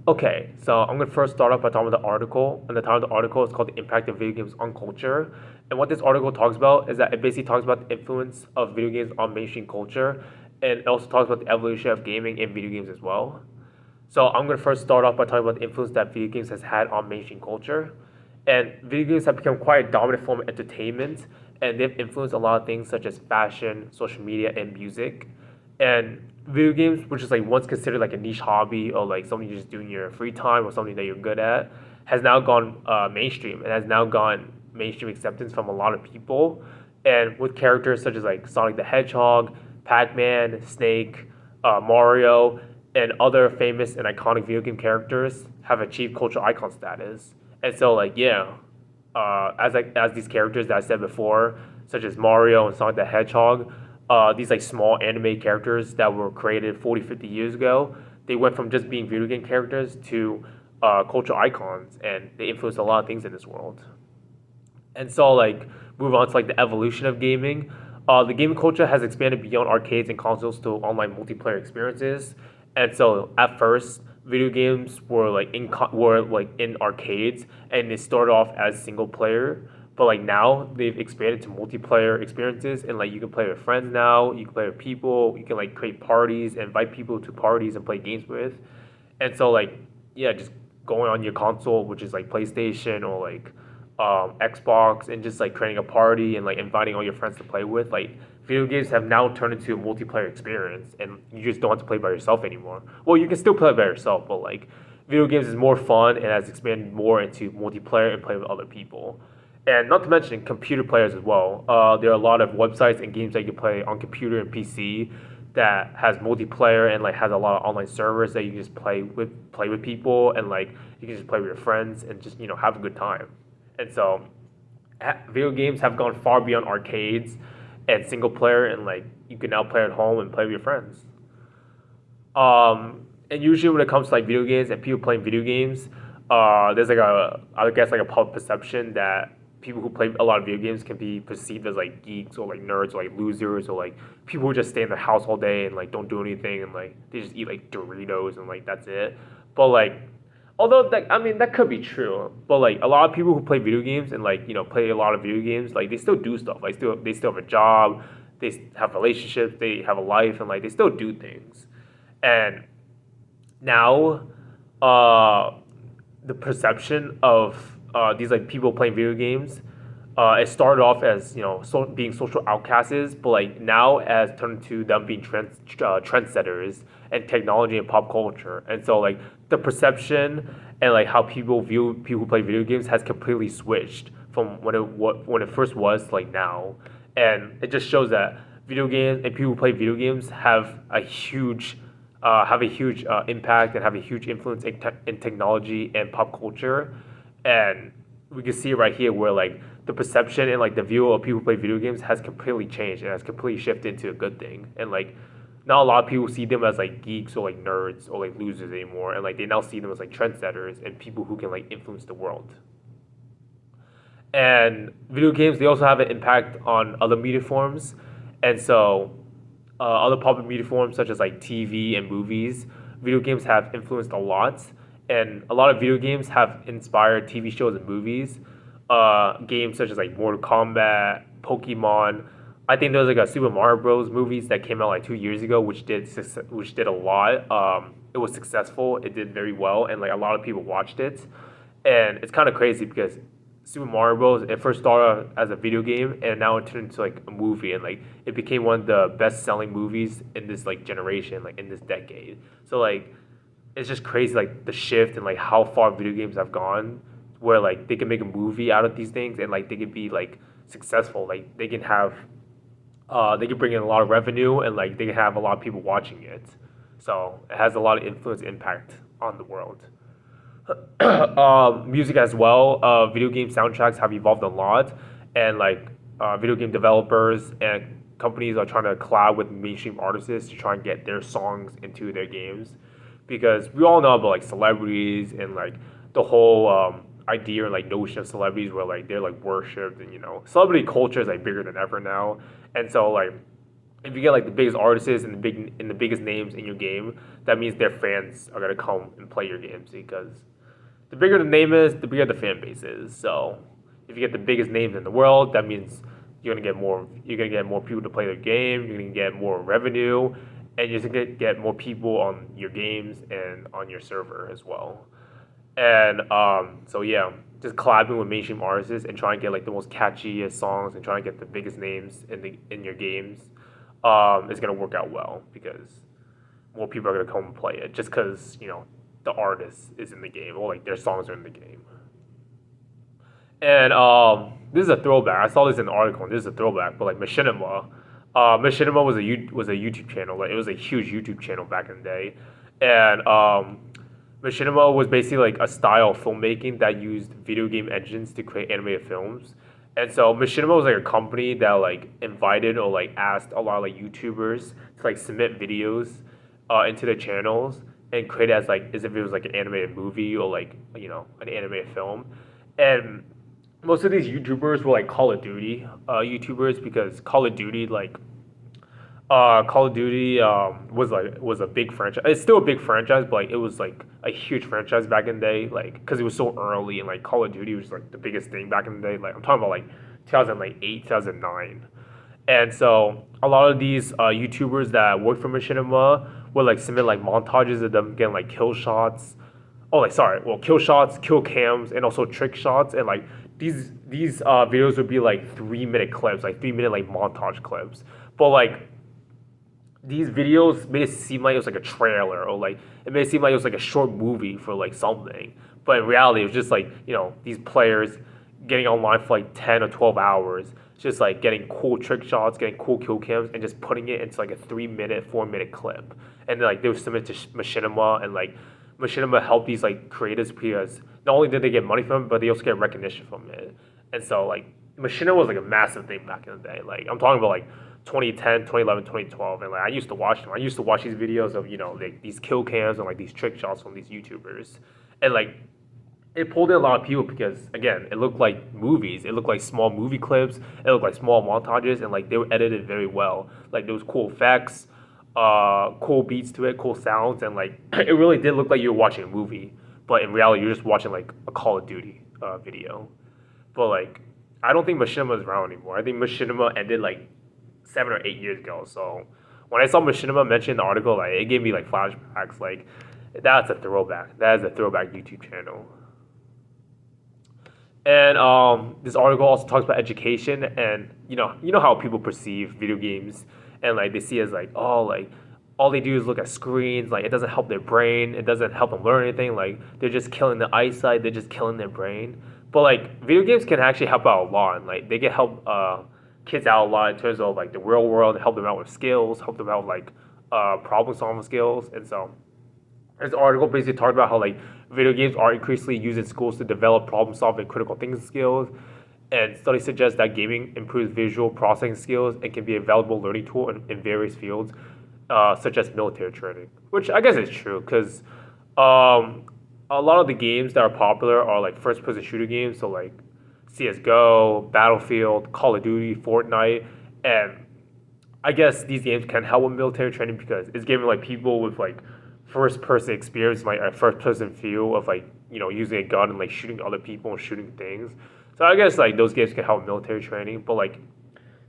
Okay, so I'm gonna first start off by talking about the article, and the title of the article is called "The Impact of Video Games on Culture." And what this article talks about is that it basically talks about the influence of video games on mainstream culture, and it also talks about the evolution of gaming in video games as well. So I'm gonna first start off by talking about the influence that video games has had on mainstream culture. And video games have become quite a dominant form of entertainment, and they've influenced a lot of things such as fashion, social media, and music. And video games, which is like once considered like a niche hobby or like something you just do in your free time or something that you're good at, has now gone mainstream and has now gone mainstream acceptance from a lot of people. And with characters such as like Sonic the Hedgehog, Pac-Man, Snake, Mario, and other famous and iconic video game characters have achieved cultural icon status. And so like yeah, as these characters that I said before, such as Mario and Sonic the Hedgehog, these like small anime characters that were created 40, 50 years ago, they went from just being video game characters to cultural icons, and they influenced a lot of things in this world. And so like move on to like the evolution of gaming. The gaming culture has expanded beyond arcades and consoles to online multiplayer experiences. And so at first, video games were like were like in arcades, and they started off as single player. But like now they've expanded to multiplayer experiences, and like you can play with friends now. You can play with people. You can like create parties, invite people to parties, and play games with. And so like yeah, just going on your console, which is like PlayStation or like Xbox, and just like creating a party and like inviting all your friends to play with. Like video games have now turned into a multiplayer experience, and you just don't have to play by yourself anymore. Well, you can still play by yourself, but like video games is more fun and has expanded more into multiplayer and play with other people. And not to mention computer players as well. There are a lot of websites and games that you can play on computer and PC that has multiplayer and like has a lot of online servers that you can just play with people, and like you can just play with your friends and just have a good time. And so video games have gone far beyond arcades and single player, and like you can now play at home and play with your friends. And usually when it comes to like video games and people playing video games, there's like a I guess like a public perception that people who play a lot of video games can be perceived as like geeks or like nerds or like losers, or like people who just stay in their house all day and like don't do anything, and like they just eat like Doritos and like that's it. But like although that I mean that could be true, but like a lot of people who play video games and like play a lot of video games, like they still do stuff. Like they still have a job, they have relationships, they have a life, and like they still do things. And now, uh, the perception of these like people playing video games, it started off as being social outcasts, but like now as turned to them being trendsetters and technology and pop culture. And so like the perception and like how people view people who play video games has completely switched from when it first was to like now. And it just shows that video games and people who play video games have a huge impact and have a huge influence in technology and pop culture. And we can see right here where like the perception and like the view of people who play video games has completely changed and has completely shifted into a good thing. And like not a lot of people see them as like geeks or like nerds or like losers anymore, and like they now see them as like trendsetters and people who can like influence the world. And video games, they also have an impact on other media forms. And so other popular media forms such as like TV and movies, video games have influenced a lot, and a lot of video games have inspired TV shows and movies. Games such as like Mortal Kombat, Pokemon. I think there was like a Super Mario Bros. Movies that came out like 2 years ago, which did a lot. It was successful. It did very well, and like a lot of people watched it. And it's kind of crazy because Super Mario Bros. It first started as a video game, and now it turned into like a movie, and like it became one of the best selling movies in this like generation, like in this decade. So like it's just crazy, like the shift and like how far video games have gone, where like they can make a movie out of these things, and like they can be like successful. Like they can bring in a lot of revenue, and like they can have a lot of people watching it. So it has a lot of influence impact on the world. Music as well. Video game soundtracks have evolved a lot, and like video game developers and companies are trying to collab with mainstream artists to try and get their songs into their games, because we all know about like celebrities and like the whole idea and like notion of celebrities where like they're like worshipped, and celebrity culture is like bigger than ever now. And so like if you get like the biggest artists and the biggest names in your game, that means their fans are gonna come and play your games because the bigger the name is, the bigger the fan base is. So if you get the biggest names in the world, that means you're gonna get more people to play their game, you're gonna get more revenue, and you're gonna get more people on your games and on your server as well. And so yeah, just collabing with mainstream artists and trying to get like the most catchiest songs and trying to get the biggest names in your games is gonna work out well because more people are gonna come and play it just because the artist is in the game or like their songs are in the game. And this is a throwback. I saw this in an article, and this is a throwback. But like Machinima was a YouTube channel. Like it was a huge YouTube channel back in the day, and Machinima was basically like a style of filmmaking that used video game engines to create animated films. And so Machinima was like a company that like invited or like asked a lot of like YouTubers to like submit videos into their channels and create it as like as if it was like an animated movie or like an animated film. And most of these YouTubers were like Call of Duty YouTubers because Call of Duty was a big franchise. It's still a big franchise, but like it was like a huge franchise back in the day, like because it was so early and like Call of Duty was like the biggest thing back in the day. Like I'm talking about like 2008, 2009, and so a lot of these YouTubers that worked for Machinima would like submit like montages of them getting like kill shots. Oh, like sorry, well, kill shots, kill cams, and also trick shots, and like these videos would be like 3 minute clips, like 3 minute like montage clips, but like these videos made it seem like it was like a trailer or like it made it seem like it was like a short movie for like something. But in reality, it was just like, these players getting online for like 10 or 12 hours, just like getting cool trick shots, getting cool kill cams, and just putting it into like a 3 minute, 4 minute clip. And then like they would submit to Machinima, and like Machinima helped these like creators because not only did they get money from it, but they also get recognition from it. And so like Machinima was like a massive thing back in the day. Like I'm talking about like 2010, 2011, 2012, and like I used to watch them. I used to watch these videos of like these kill cams and like these trick shots from these YouTubers, and like it pulled in a lot of people because again, it looked like movies. It looked like small movie clips. It looked like small montages, and like they were edited very well. Like there was cool effects, cool beats to it, cool sounds, and like it really did look like you were watching a movie. But in reality, you're just watching like a Call of Duty video. But like I don't think Machinima is around anymore. I think Machinima ended like 7 or 8 years ago. So when I saw Machinima mentioned in the article, like it gave me like flashbacks. Like that's a throwback. That is a throwback YouTube channel. And this article also talks about education, and you know how people perceive video games, and like they see it as like, oh, like all they do is look at screens, like it doesn't help their brain, it doesn't help them learn anything, like they're just killing their eyesight, they're just killing their brain. But like video games can actually help out a lot, and like they can help kids out a lot in terms of like the real world, help them out with skills, help them out with like problem solving skills. And so this article basically talked about how like video games are increasingly used in schools to develop problem solving, critical thinking skills. And studies suggest that gaming improves visual processing skills and can be a valuable learning tool in various fields, such as military training. Which I guess is true because a lot of the games that are popular are like first-person shooter games, so like CS:GO, Battlefield, Call of Duty, Fortnite, and I guess these games can help with military training because it's giving like people with like first person experience, like a first person feel of like using a gun and like shooting other people and shooting things. So I guess like those games can help military training, but like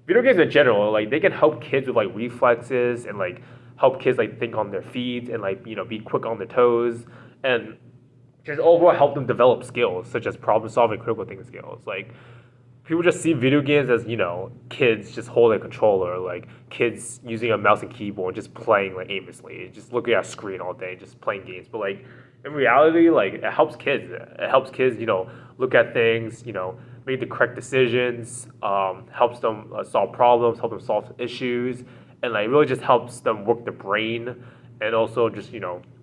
video games in general, like they can help kids with like reflexes and like help kids like think on their feet and like be quick on their toes and just overall help them develop skills such as problem solving, critical thinking skills. Like people just see video games as kids just holding a controller, like kids using a mouse and keyboard and just playing like aimlessly, just looking at a screen all day, just playing games. But like in reality, like it helps kids. It helps kids, look at things, make the correct decisions. Helps them solve problems, help them solve issues, and like really just helps them work the brain, and also just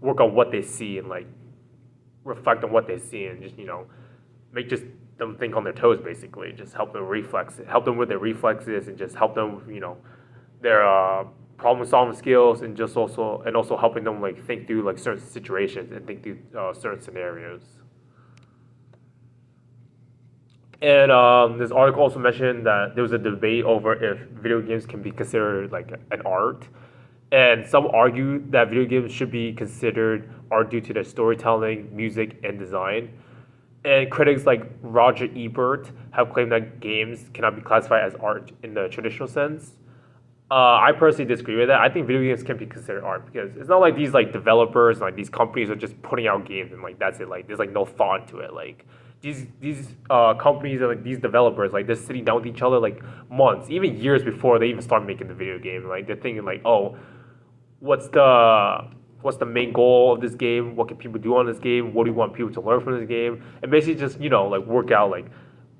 work on what they see and like reflect on what they see and just make just them think on their toes, basically just help them help them with their reflexes and just help them their problem solving skills and just also helping them like think through like certain situations and think through certain scenarios. And this article also mentioned that there was a debate over if video games can be considered like an art. And some argue that video games should be considered art due to their storytelling, music, and design. And critics like Roger Ebert have claimed that games cannot be classified as art in the traditional sense. I personally disagree with that. I think video games can be considered art because it's not like these like developers, like these companies are just putting out games and like that's it. Like there's like no thought to it. Like these companies and like these developers, like they're sitting down with each other like months, even years before they even start making the video game. Like they're thinking like, oh, what's the what's the main goal of this game? What can people do on this game? What do you want people to learn from this game? And basically just like work out like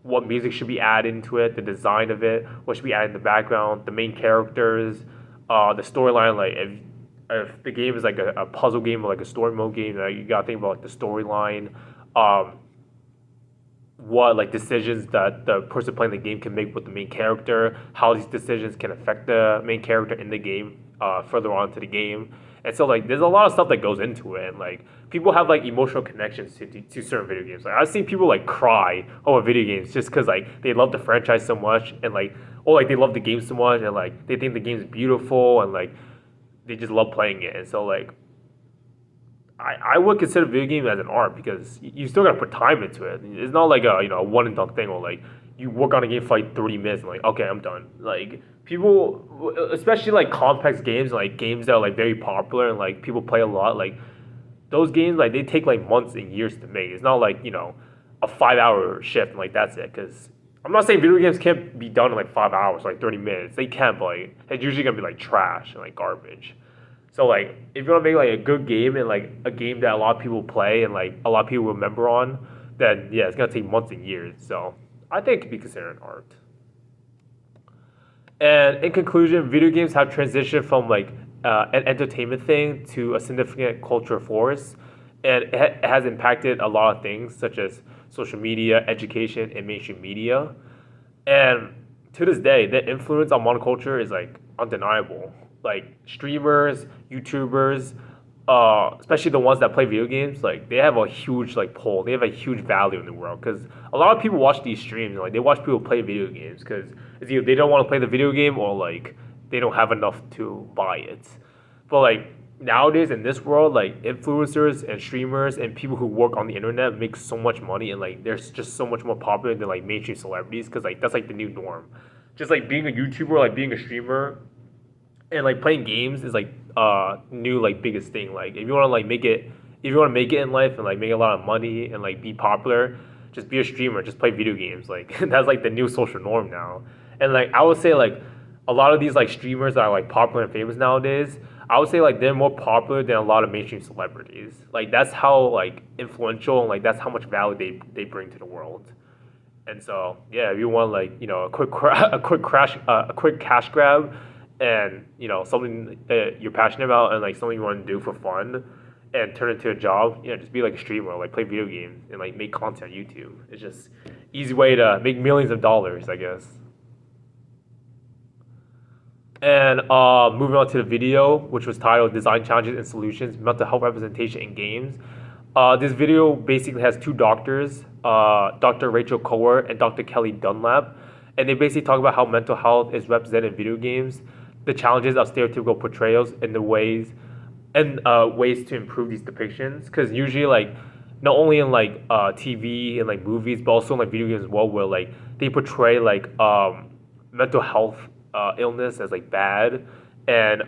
what music should be added into it, the design of it, what should be added in the background, the main characters, the storyline. Like if the game is like a puzzle game or like a story mode game, you gotta think about like, the storyline. What like decisions that the person playing the game can make with the main character, how these decisions can affect the main character in the game further on to the game. And so like there's a lot of stuff that goes into it and like people have like emotional connections to certain video games. Like I've seen people like cry over video games just because like they love the franchise so much and like or like they love the game so much and like they think the game's beautiful and like they just love playing it. And so like I would consider video game as an art because you still gotta put time into it. It's not like a one and done thing or like you work on a game for like 30 minutes and like okay I'm done. Like people, especially like complex games, like games that are like very popular and like people play a lot, like those games like they take like months and years to make. It's not like a 5 hour shift and like that's it. Because I'm not saying video games can't be done in like 5 hours, like 30 minutes. They can, but like it's usually gonna be like trash and like garbage. So like if you want to make like a good game and like a game that a lot of people play and like a lot of people remember on, then yeah, it's gonna take months and years. So I think it could be considered an art. And in conclusion, video games have transitioned from like an entertainment thing to a significant cultural force, and it has impacted a lot of things such as social media, education, and mainstream media. And to this day, the influence on modern culture is like undeniable. Like streamers, YouTubers, especially the ones that play video games, like they have a huge like pull. They have a huge value in the world because a lot of people watch these streams and like they watch people play video games because it's either they don't want to play the video game or like they don't have enough to buy it. But like nowadays in this world, like influencers and streamers and people who work on the internet make so much money and like they're just so much more popular than like mainstream celebrities because like that's like the new norm. Just like being a YouTuber, like being a streamer, and like playing games is like new like biggest thing. Like if you want to like make it, if you want to make it in life and like make a lot of money and like be popular, just be a streamer, just play video games. Like that's like the new social norm now. And like I would say like a lot of these like streamers that are like popular and famous nowadays, I would say like they're more popular than a lot of mainstream celebrities. Like that's how like influential and like that's how much value they bring to the world. And so yeah, if you want like a quick cash grab, and something that you're passionate about and like something you want to do for fun, and turn it into a job, just be like a streamer, like play video games and like make content on YouTube. It's just easy way to make millions of dollars, I guess. And moving on to the video, which was titled "Design Challenges and Solutions: Mental Health Representation in Games." This video basically has two doctors, Dr. Rachel Coer and Dr. Kelly Dunlap, and they basically talk about how mental health is represented in video games, the challenges of stereotypical portrayals, and the ways to improve these depictions. Because usually, like, not only in like TV and like movies, but also in like video games as well, where like they portray like mental health illness as like bad, and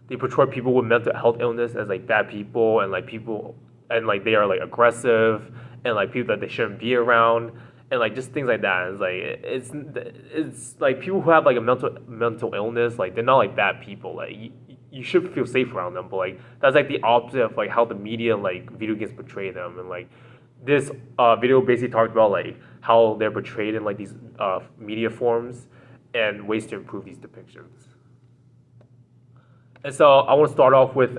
they portray people with mental health illness as like bad people, and like people and like they are like aggressive and like people that they shouldn't be around, and like just things like that. It's like people who have like a mental illness, like they're not like bad people. Like you should feel safe around them, but like that's like the opposite of like how the media like video games portray them. And like this video basically talked about like how they're portrayed in like these media forms and ways to improve these depictions. And so I want to start off with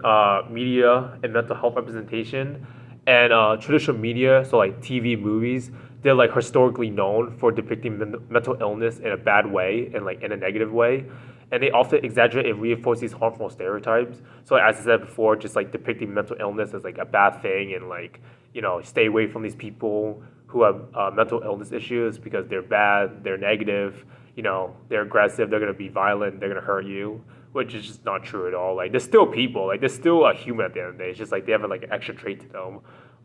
media and mental health representation. And traditional media, so like TV, movies, they're like historically known for depicting mental illness in a bad way and like in a negative way. And they often exaggerate and reinforce these harmful stereotypes. So as I said before, just like depicting mental illness as like a bad thing and like, stay away from these people who have mental illness issues because they're bad, they're negative, they're aggressive, they're gonna be violent, they're gonna hurt you, which is just not true at all. Like there's still people, like there's still a human at the end of the day. It's just like they have like an extra trait to them,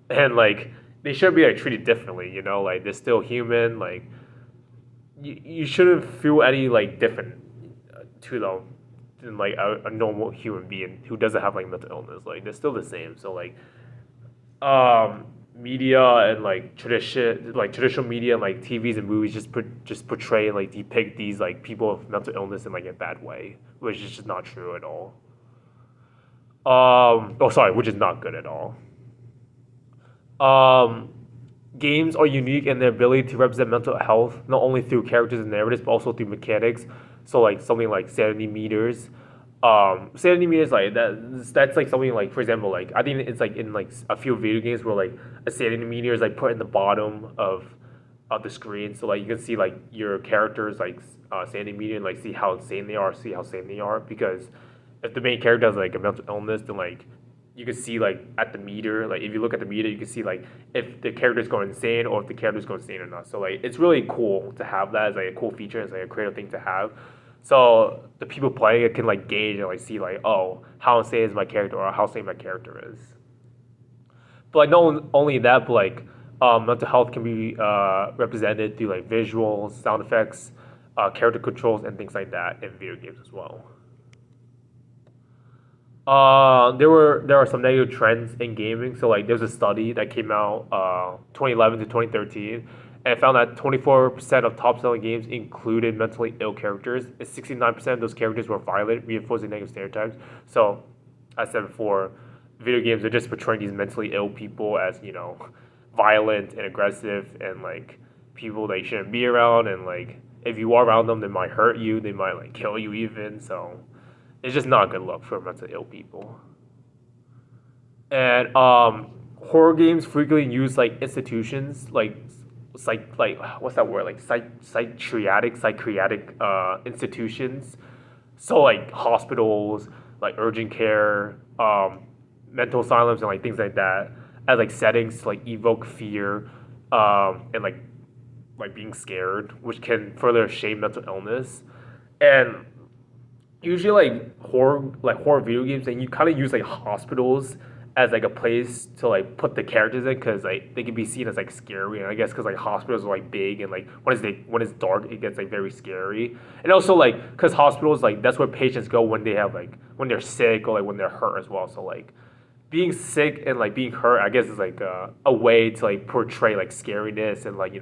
and like they should be like treated differently. Like they're still human. Like you shouldn't feel any like different to them than like a normal human being who doesn't have like mental illness. Like they're still the same. So like media and like traditional media and like TVs and movies just portray and like depict these like people with mental illness in like a bad way, which is just not true at all. Which is not good at all. Um, Games are unique in their ability to represent mental health, not only through characters and narratives, but also through mechanics. So like something like sanity meters. Sanity meters like that's like something like, for example, like I think it's like in like a few video games where like a sanity meter is like put in the bottom of the screen, so like you can see like your characters like sanity meter and like see how insane they are, see how sane they are. Because if the main character has like a mental illness, then like you can see like at the meter, like if you look at the meter, you can see like if the character's going insane or if the character's going insane or not. So like it's really cool to have that as like a cool feature, as like a creative thing to have. So the people playing it can like gauge and like see like, oh, how insane is my character or how insane my character is. But like not only that, but like mental health can be represented through like visuals, sound effects, character controls, and things like that in video games as well. There are some negative trends in gaming. So like there's a study that came out 2011 to 2013, and it found that 24% of top selling games included mentally ill characters, and 69% of those characters were violent, reinforcing negative stereotypes. So, as I said before, video games are just portraying these mentally ill people as violent and aggressive and like people that you shouldn't be around, and like if you are around them, they might hurt you, they might like kill you even. So it's just not a good look for mentally ill people. And horror games frequently use like institutions like what's that word, like psychiatric institutions, so like hospitals, like urgent care, mental asylums, and like things like that as like settings to like evoke fear, and like being scared, which can further shame mental illness. And usually like horror video games, and you kind of use like hospitals as like a place to like put the characters in, because like they can be seen as like scary, and I guess because like hospitals are like big, and like when it's dark it gets like very scary. And also like because hospitals, like that's where patients go when they have like when they're sick or like when they're hurt as well. So like being sick and like being hurt, I guess, is like a way to like portray like scariness, and like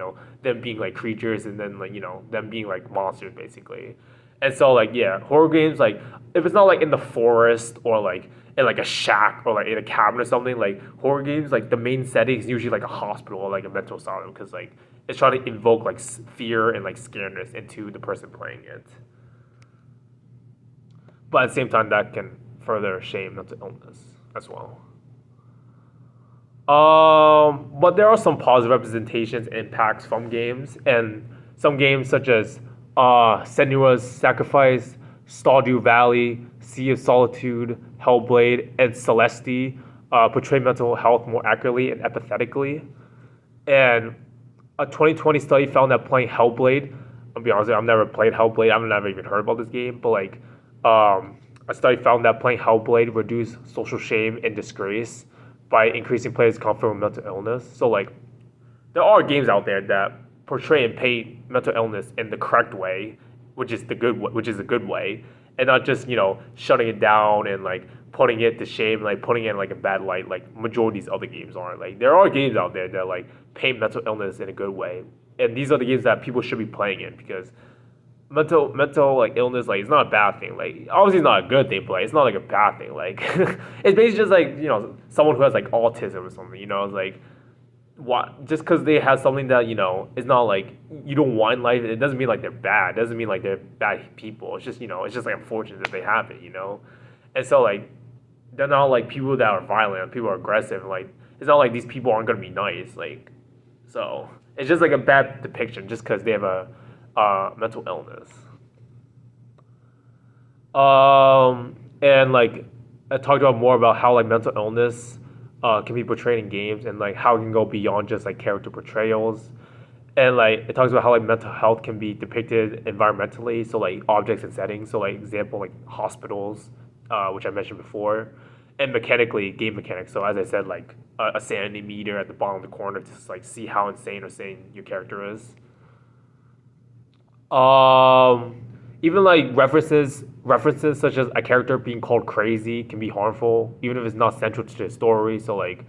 them being like creatures, and then like them being like monsters basically. And so like yeah, horror games, like if it's not like in the forest or like in like a shack or like in a cabin or something, like horror games, like the main setting is usually like a hospital or like a mental asylum, because like it's trying to invoke like fear and like scaredness into the person playing it. But at the same time, that can further shame mental illness as well. But there are some positive representations and impacts from games, and some games such as Senua's Sacrifice, Stardew Valley, Sea of Solitude, Hellblade, and Celeste portray mental health more accurately and empathetically. And a 2020 study found that playing Hellblade, I'll be honest, I've never played Hellblade, I've never even heard about this game, but like a study found that playing Hellblade reduced social shame and disgrace by increasing players' comfort with mental illness. So like there are games out there that portray and paint mental illness in the correct way, which is a good way, and not just shutting it down and like putting it to shame, like putting it in like a bad light, like majority of these other games are. Like there are games out there that like paint mental illness in a good way, and these are the games that people should be playing in, because mental like illness, like it's not a bad thing. Like obviously it's not a good thing, but like, it's not like a bad thing. Like it's basically just like someone who has like autism or something. It's like what, just because they have something that it's not like you don't want in life, it doesn't mean like they're bad. It doesn't mean like they're bad people. It's just it's just like unfortunate that they have it. And so like they're not like people that are violent, people are aggressive. Like it's not like these people aren't gonna be nice. Like so it's just like a bad depiction just because they have a mental illness. And like I talked about more about how like mental illness can be portrayed in games, and like how it can go beyond just like character portrayals. And like it talks about how like mental health can be depicted environmentally, so like objects and settings. So like example like hospitals, which I mentioned before, and mechanically game mechanics. So as I said, like a sanity meter at the bottom of the corner to just, like see how insane or sane your character is. Um, Even like references such as a character being called crazy can be harmful, even if it's not central to the story. So like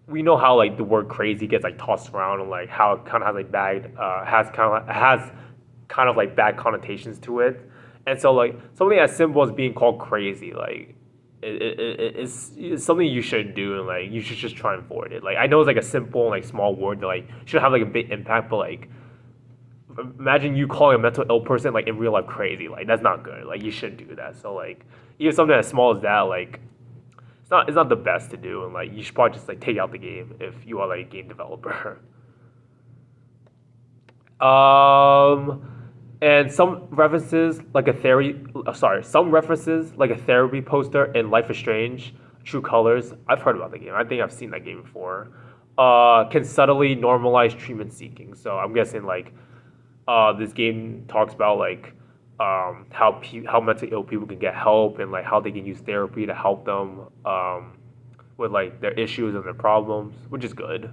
we know how like the word crazy gets like tossed around and like how it kind of has like bad has kind of like bad connotations to it, and so like something as simple as being called crazy like it's something you shouldn't do, and like you should just try and avoid it. Like I know it's like a simple like small word that like should have like a big impact, but like imagine you calling a mental ill person like in real life crazy, like that's not good. Like you shouldn't do that. So like even something as small as that, like it's not the best to do, and like you should probably just like take out the game if you are like a game developer. um and some references like a therapy poster in Life is Strange True Colors. I've heard about the game. I think I've seen that game before. Can subtly normalize treatment seeking. So I'm guessing like this game talks about like how mentally ill people can get help, and like how they can use therapy to help them with like their issues and their problems, which is good.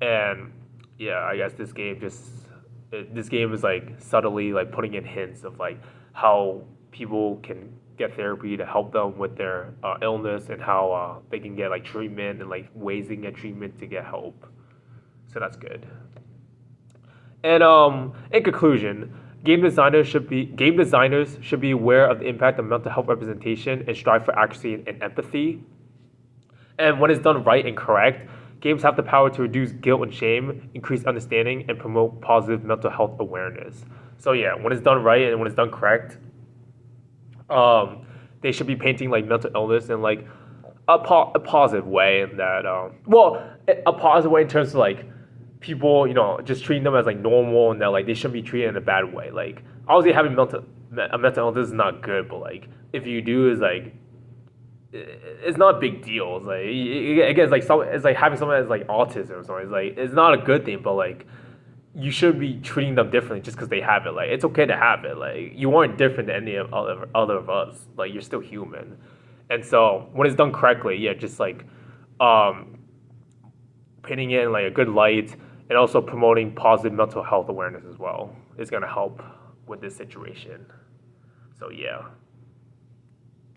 And yeah, I guess this game is like subtly like putting in hints of like how people can get therapy to help them with their illness, and how they can get like treatment, and like ways they can get treatment to get help. So that's good. And in conclusion, game designers should be aware of the impact of mental health representation and strive for accuracy and empathy. And when it's done right and correct, games have the power to reduce guilt and shame, increase understanding, and promote positive mental health awareness. So yeah, when it's done right and when it's done correct, um, they should be painting like mental illness in like a positive way, and that a positive way in terms of like people, just treating them as like normal, and that like they shouldn't be treated in a bad way. Like obviously having a mental illness is not good, but like if you do, is like it's not a big deal. It's like again, it's like having someone that's like autism or something. It's like it's not a good thing, but like you should be treating them differently just because they have it. Like it's okay to have it. Like you aren't different than any of other of us. Like you're still human, and so when it's done correctly, yeah, just like um, painting it in like a good light, and also promoting positive mental health awareness as well is gonna help with this situation. So yeah.